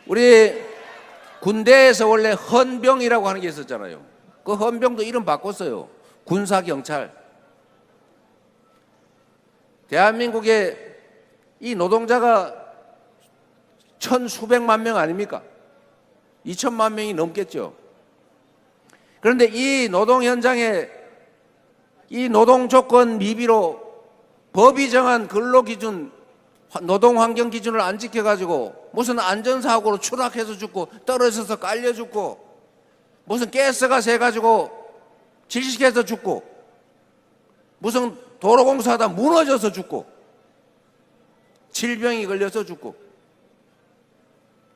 우리 군대에서 원래 헌병이라고 하는 게 있었잖아요. 그 헌병도 이름 바꿨어요. 군사경찰. 대한민국에 이 노동자가 천수백만 명 아닙니까? 2천만 명이 넘겠죠. 그런데 이 노동 현장에 이 노동 조건 미비로 법이 정한 근로기준, 노동환경 기준을 안 지켜가지고 무슨 안전사고로 추락해서 죽고 떨어져서 깔려 죽고 무슨 가스가 새가지고 질식해서 죽고 무슨 도로공사하다 무너져서 죽고 질병이 걸려서 죽고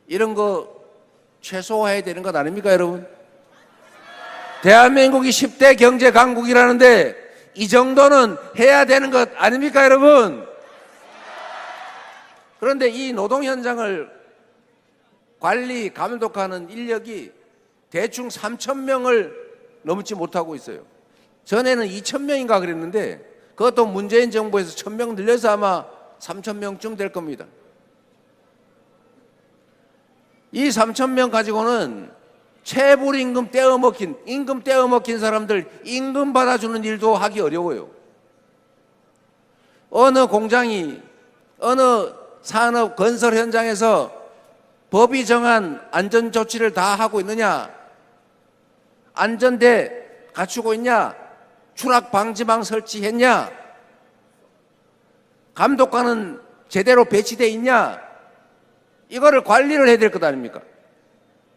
이런 거 최소화해야 되는 것 아닙니까, 여러분? 대한민국이 10대 경제 강국이라는데 이 정도는 해야 되는 것 아닙니까, 여러분? 그런데 이 노동 현장을 관리, 감독하는 인력이 대충 3,000명을 넘지 못하고 있어요. 전에는 2,000명인가 그랬는데 그것도 문재인 정부에서 1,000명 늘려서 아마 3,000명쯤 될 겁니다. 이 3,000명 가지고는 체불임금 떼어먹힌, 임금 떼어먹힌 사람들 임금 받아주는 일도 하기 어려워요. 어느 공장이, 어느 산업 건설 현장에서 법이 정한 안전조치를 다 하고 있느냐? 안전대 갖추고 있냐? 추락방지망 설치했냐? 감독관은 제대로 배치되어 있냐? 이거를 관리를 해야 될 것 아닙니까?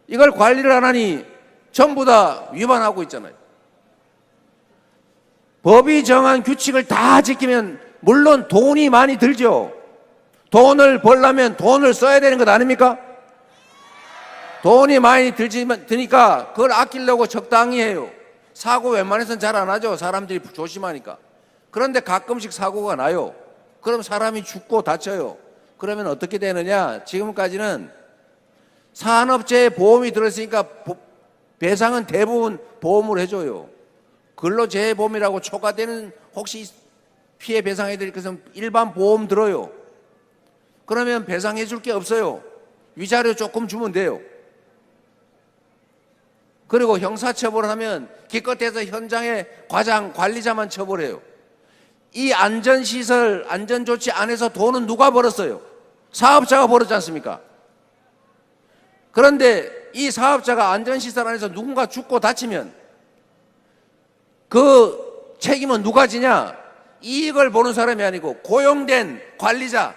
이걸 관리를 안 하니 전부 다 위반하고 있잖아요. 법이 정한 규칙을 다 지키면 물론 돈이 많이 들죠. 돈을 벌려면 돈을 써야 되는 것 아닙니까? 돈이 많이 드니까 그걸 아끼려고 적당히 해요. 사고 웬만해서는 잘 안 하죠. 사람들이 조심하니까. 그런데 가끔씩 사고가 나요. 그럼 사람이 죽고 다쳐요. 그러면 어떻게 되느냐? 지금까지는 산업재해 보험이 들었으니까 배상은 대부분 보험을 해줘요. 근로재해보험이라고 초과되는 혹시 피해 배상해 드릴 것은 일반 보험 들어요. 그러면 배상해 줄 게 없어요. 위자료 조금 주면 돼요. 그리고 형사처벌을 하면 기껏해서 현장의 과장, 관리자만 처벌해요. 이 안전시설, 안전조치 안에서 돈은 누가 벌었어요? 사업자가 벌었지 않습니까? 그런데 이 사업자가 안전시설 안에서 누군가 죽고 다치면 그 책임은 누가 지냐? 이익을 보는 사람이 아니고 고용된 관리자,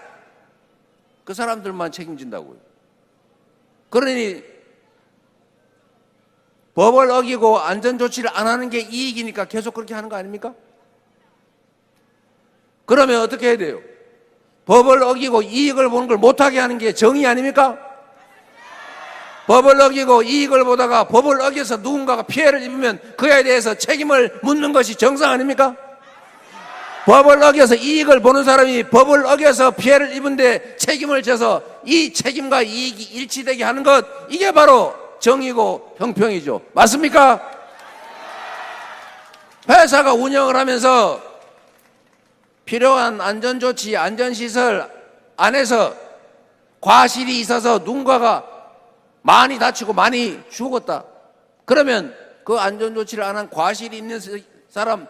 그 사람들만 책임진다고요. 그러니 법을 어기고 안전조치를 안 하는 게 이익이니까 계속 그렇게 하는 거 아닙니까? 그러면 어떻게 해야 돼요? 법을 어기고 이익을 보는 걸 못하게 하는 게 정의 아닙니까? 법을 어기고 이익을 보다가 법을 어겨서 누군가가 피해를 입으면 그에 대해서 책임을 묻는 것이 정상 아닙니까? 법을 어겨서 이익을 보는 사람이 법을 어겨서 피해를 입은데 책임을 져서 이 책임과 이익이 일치되게 하는 것, 이게 바로 정의고 형평이죠. 맞습니까? 회사가 운영을 하면서 필요한 안전조치, 안전시설 안에서 과실이 있어서 누군가가 많이 다치고 많이 죽었다. 그러면 그 안전조치를 안 한 과실이 있는 사람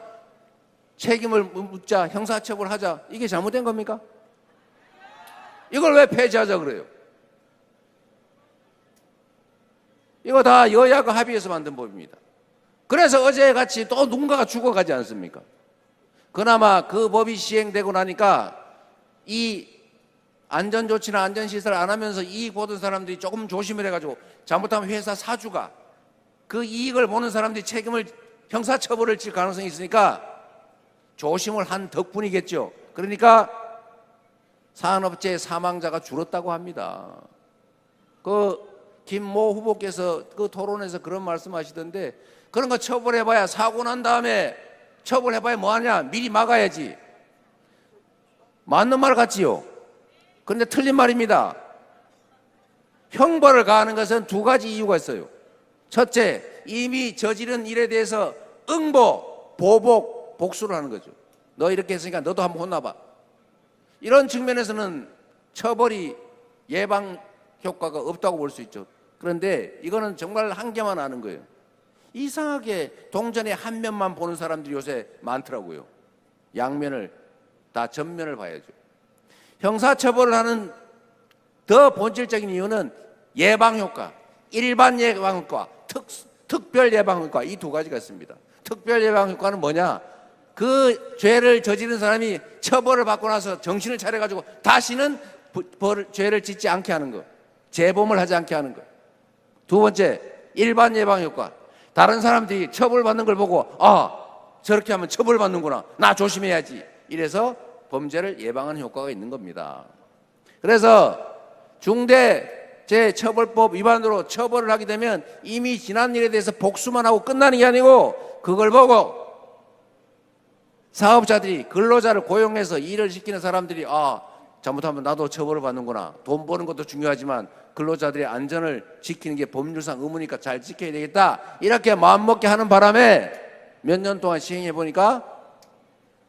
책임을 묻자, 형사처벌하자. 이게 잘못된 겁니까? 이걸 왜 폐지하자 그래요? 이거 다 여야가 합의해서 만든 법입니다. 그래서 어제같이 또 누군가가 죽어가지 않습니까? 그나마 그 법이 시행되고 나니까 이 안전조치나 안전시설 안 하면서 이익 보던 사람들이 조금 조심을 해가지고 잘못하면 회사 사주가 그 이익을 보는 사람들이 책임을, 형사처벌을 질 가능성이 있으니까 조심을 한 덕분이겠죠. 그러니까 산업재해 사망자가 줄었다고 합니다. 그 김모 후보께서 그 토론에서 그런 말씀하시던데, 그런 거 처벌해봐야, 사고 난 다음에 처벌해봐야 뭐하냐? 미리 막아야지. 맞는 말 같지요? 그런데 틀린 말입니다. 형벌을 가하는 것은 두 가지 이유가 있어요. 첫째, 이미 저지른 일에 대해서 응보, 보복, 복수를 하는 거죠. 너 이렇게 했으니까 너도 한번 혼나봐. 이런 측면에서는 처벌이 예방 효과가 없다고 볼 수 있죠. 그런데 이거는 정말 한 개만 아는 거예요. 이상하게 동전의 한 면만 보는 사람들이 요새 많더라고요. 양면을 다 전면을 봐야죠. 형사처벌을 하는 더 본질적인 이유는 예방효과, 일반 예방효과, 특별 예방효과, 이 두 가지가 있습니다. 특별 예방효과는 뭐냐? 그 죄를 저지른 사람이 처벌을 받고 나서 정신을 차려가지고 다시는 죄를 짓지 않게 하는 것, 재범을 하지 않게 하는 것. 두 번째, 일반 예방효과. 다른 사람들이 처벌받는 걸 보고 저렇게 하면 처벌받는구나, 나 조심해야지, 이래서 범죄를 예방하는 효과가 있는 겁니다. 그래서 중대재해처벌법 위반으로 처벌을 하게 되면 이미 지난 일에 대해서 복수만 하고 끝나는 게 아니고, 그걸 보고 사업자들이 근로자를 고용해서 일을 시키는 사람들이 잘못하면 나도 처벌을 받는구나, 돈 버는 것도 중요하지만 근로자들의 안전을 지키는 게 법률상 의무니까 잘 지켜야 되겠다, 이렇게 마음먹게 하는 바람에 몇 년 동안 시행해 보니까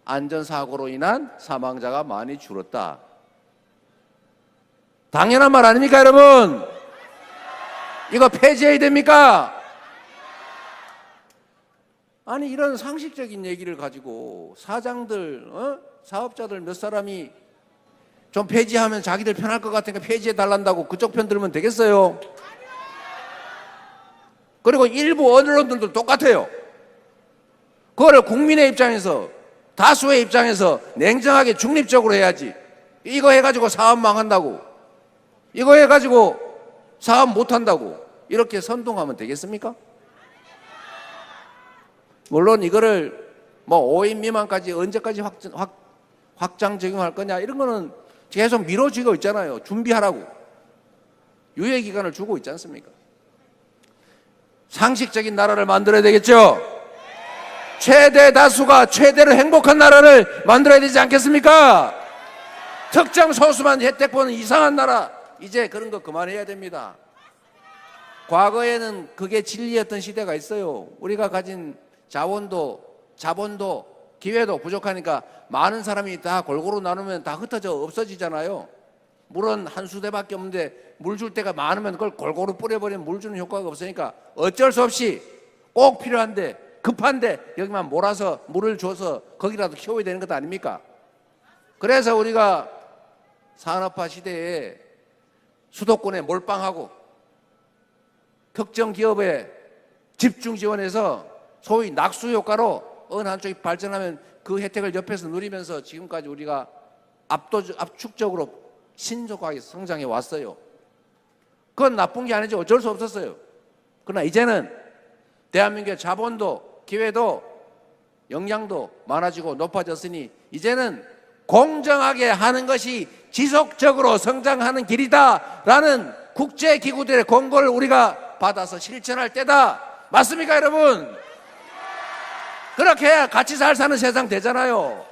안전사고로 인한 사망자가 많이 줄었다. 당연한 말 아닙니까, 여러분? 이거 폐지해야 됩니까? 아니, 이런 상식적인 얘기를 가지고 사장들, 사업자들 몇 사람이 좀 폐지하면 자기들 편할 것 같으니까 폐지해 달란다고 그쪽 편 들으면 되겠어요? 그리고 일부 언론들도 똑같아요. 그거를 국민의 입장에서, 다수의 입장에서 냉정하게 중립적으로 해야지. 이거 해가지고 사업 망한다고, 이거 해가지고 사업 못한다고 이렇게 선동하면 되겠습니까? 물론 이거를 5인 미만까지 언제까지 확장 적용할 거냐, 이런 거는 계속 미뤄지고 있잖아요. 준비하라고 유예기간을 주고 있지 않습니까? 상식적인 나라를 만들어야 되겠죠. 최대 다수가 최대로 행복한 나라를 만들어야 되지 않겠습니까? 특정 소수만 혜택 보는 이상한 나라, 이제 그런 거 그만해야 됩니다. 과거에는 그게 진리였던 시대가 있어요. 우리가 가진 자본도 기회도 부족하니까 많은 사람이 다 골고루 나누면 다 흩어져 없어지잖아요. 물은 한 수대밖에 없는데 물 줄 때가 많으면 그걸 골고루 뿌려버리면 물 주는 효과가 없으니까 어쩔 수 없이 꼭 필요한데, 급한데 여기만 몰아서 물을 줘서 거기라도 키워야 되는 것 아닙니까? 그래서 우리가 산업화 시대에 수도권에 몰빵하고 특정 기업에 집중 지원해서 소위 낙수 효과로 어느 한쪽이 발전하면 그 혜택을 옆에서 누리면서 지금까지 우리가 압축적으로 신속하게 성장해 왔어요. 그건 나쁜 게 아니죠. 어쩔 수 없었어요. 그러나 이제는 대한민국의 자본도 기회도 역량도 많아지고 높아졌으니 이제는 공정하게 하는 것이 지속적으로 성장하는 길이다라는 국제기구들의 권고를 우리가 받아서 실천할 때다. 맞습니까, 여러분? 그렇게 해야 같이 잘 사는 세상 되잖아요.